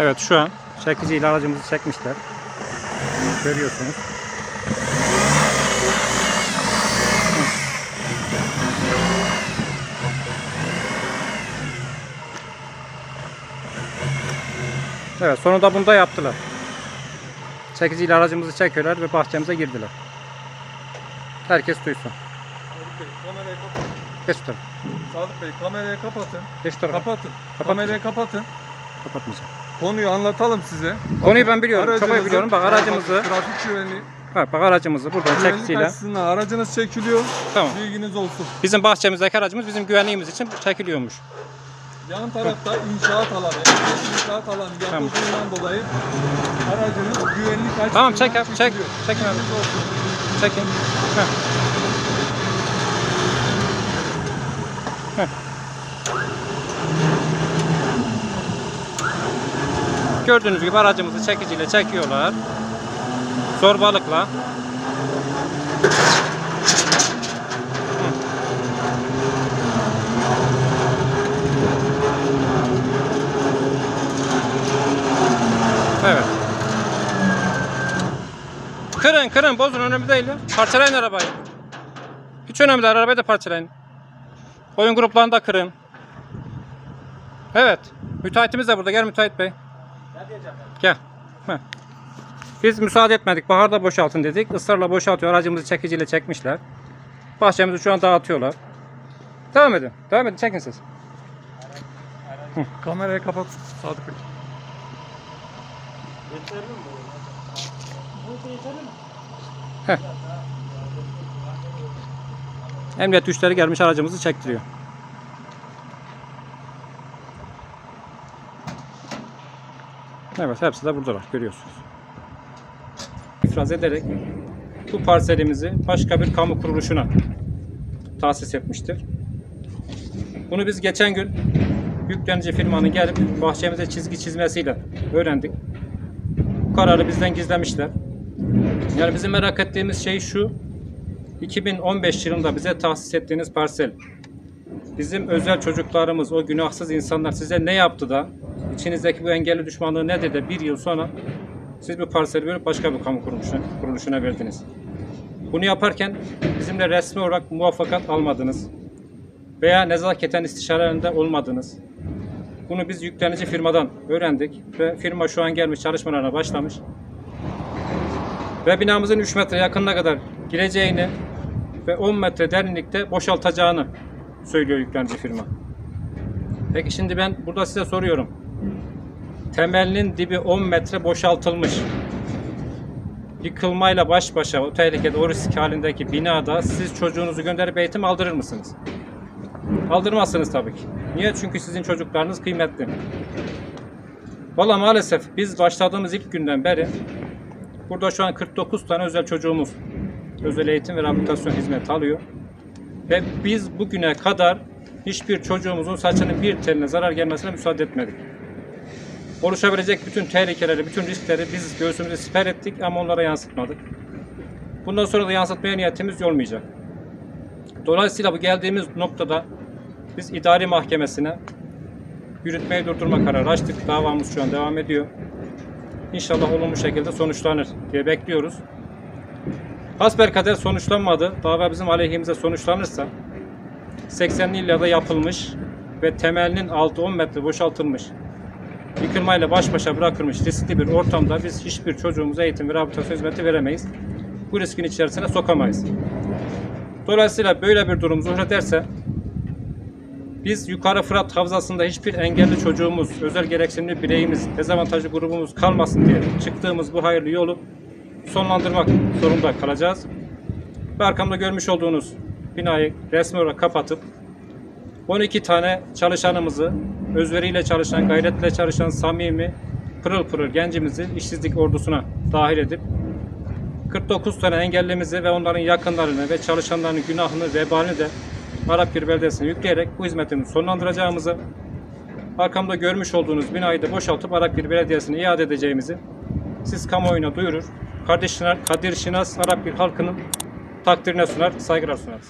Evet, şu an çekiciyle aracımızı çekmişler. Görüyorsunuz. Evet, sonunda bunu da yaptılar. Çekiciyle aracımızı çekiyorlar ve bahçemize girdiler. Herkes duysun. Sadık Bey, kamerayı kapatın. Geç tutalım. Sadık Bey, kamerayı kapatın. Geç tutalım. Kapatın. Kamerayı kapatın. Kapatmayacağım. Konuyu anlatalım size. Konuyu ben biliyorum. Çok iyi biliyorum. Bak aracımızı. Trafik güvenliği. Bak aracımızı buradan Güvenlik çekiciyle. açısından aracınız çekiliyor. Tamam. Bilginiz olsun. Bizim bahçemizdeki aracımız bizim güvenliğimiz için çekiliyormuş. Yan tarafta inşaat alanı. İnşaat alanı yapıldığından dolayı aracınız güvenlik açısından Tamam, çek abi, çek. çekiliyor. Çekin abi. Bilginiz olsun. Çekin. Heh. Heh. Gördüğünüz gibi aracımızı çekiciyle çekiyorlar. Zorbalıkla. Evet. Kırın bozun, önemli değil ya. Parçalayın arabayı. Hiç önemli değil, arabayı da parçalayın. Oyun gruplarını da kırın. Evet. Müteahhitimiz de burada. Gel müteahhit bey. Gel. Heh. Biz müsaade etmedik. Baharda boşaltın dedik. Israrla boşaltıyor. Aracımızı çekiciyle çekmişler. Bahçemizi şu an dağıtıyorlar. Devam edin. Devam edin. Çekin siz. Kamerayı kapat Sadık Bey. Heh. Emniyet güçleri gelmiş aracımızı çektiriyor. Evet, hepsi de buradalar, görüyorsunuz. İfraz ederek bu parselimizi başka bir kamu kuruluşuna tahsis etmiştir. Bunu biz geçen gün yüklenici firmanın gelip bahçemize çizgi çizmesiyle öğrendik. Bu kararı bizden gizlemişler. Yani bizim merak ettiğimiz şey şu: 2015 yılında bize tahsis ettiğiniz parsel, bizim özel çocuklarımız, o günahsız insanlar size ne yaptı da içinizdeki bu engelli düşmanlığı nedir de bir yıl sonra siz bu parseli verip başka bir kamu kuruluşuna verdiniz. Bunu yaparken bizimle resmi olarak muvaffakat almadınız veya nezaketen istişarelerinde olmadınız. Bunu biz yüklenici firmadan öğrendik ve firma şu an gelmiş, çalışmalarına başlamış. Ve binamızın 3 metre yakınına kadar gireceğini ve 10 metre derinlikte boşaltacağını söylüyor yüklenici firma. Peki şimdi ben burada size soruyorum. Temelinin dibi 10 metre boşaltılmış, yıkılmayla baş başa o tehlikede, o risk halindeki binada siz çocuğunuzu gönderip eğitim aldırır mısınız? Aldırmazsınız tabii ki. Niye? Çünkü sizin çocuklarınız kıymetli. Valla maalesef biz başladığımız ilk günden beri burada şu an 49 tane özel çocuğumuz özel eğitim ve rehabilitasyon hizmeti alıyor. Ve biz bugüne kadar hiçbir çocuğumuzun saçının bir teline zarar gelmesine müsaade etmedik. Oluşabilecek bütün tehlikeleri, bütün riskleri biz göğsümüze siper ettik ama onlara yansıtmadık. Bundan sonra da yansıtmaya niyetimiz olmayacak. Dolayısıyla bu geldiğimiz noktada biz idari mahkemesine yürütmeyi durdurma kararı açtık. Davamız şu an devam ediyor. İnşallah olumlu şekilde sonuçlanır diye bekliyoruz. Hasbelkader sonuçlanmadı. Dava bizim aleyhimize sonuçlanırsa 80'li yıllarda yapılmış ve temelinin altı 10 metre boşaltılmış, yıkılmayla baş başa bırakılmış riskli bir ortamda biz hiçbir çocuğumuza eğitim ve rehabilitasyon hizmeti veremeyiz. Bu riskin içerisine sokamayız. Dolayısıyla böyle bir durum zuhur ederse biz Yukarı Fırat Havzası'nda hiçbir engelli çocuğumuz, özel gereksinimli bireyimiz, dezavantajlı grubumuz kalmasın diye çıktığımız bu hayırlı yolu sonlandırmak zorunda kalacağız. Ve arkamda görmüş olduğunuz binayı resmi olarak kapatıp 12 tane çalışanımızı, özveriyle çalışan, gayretle çalışan, samimi, pırıl pırıl gencimizi işsizlik ordusuna dahil edip 49 tane engellimizi ve onların yakınlarını ve çalışanlarının günahını, vebalini de Arapgir Belediyesi'ne yükleyerek bu hizmetimizi sonlandıracağımızı, arkamda görmüş olduğunuz binayı da boşaltıp Arapgir Belediyesi'ne iade edeceğimizi siz kamuoyuna duyurur. Kadir Şinas Arapgir halkının takdirine sunar, saygılar sunarız.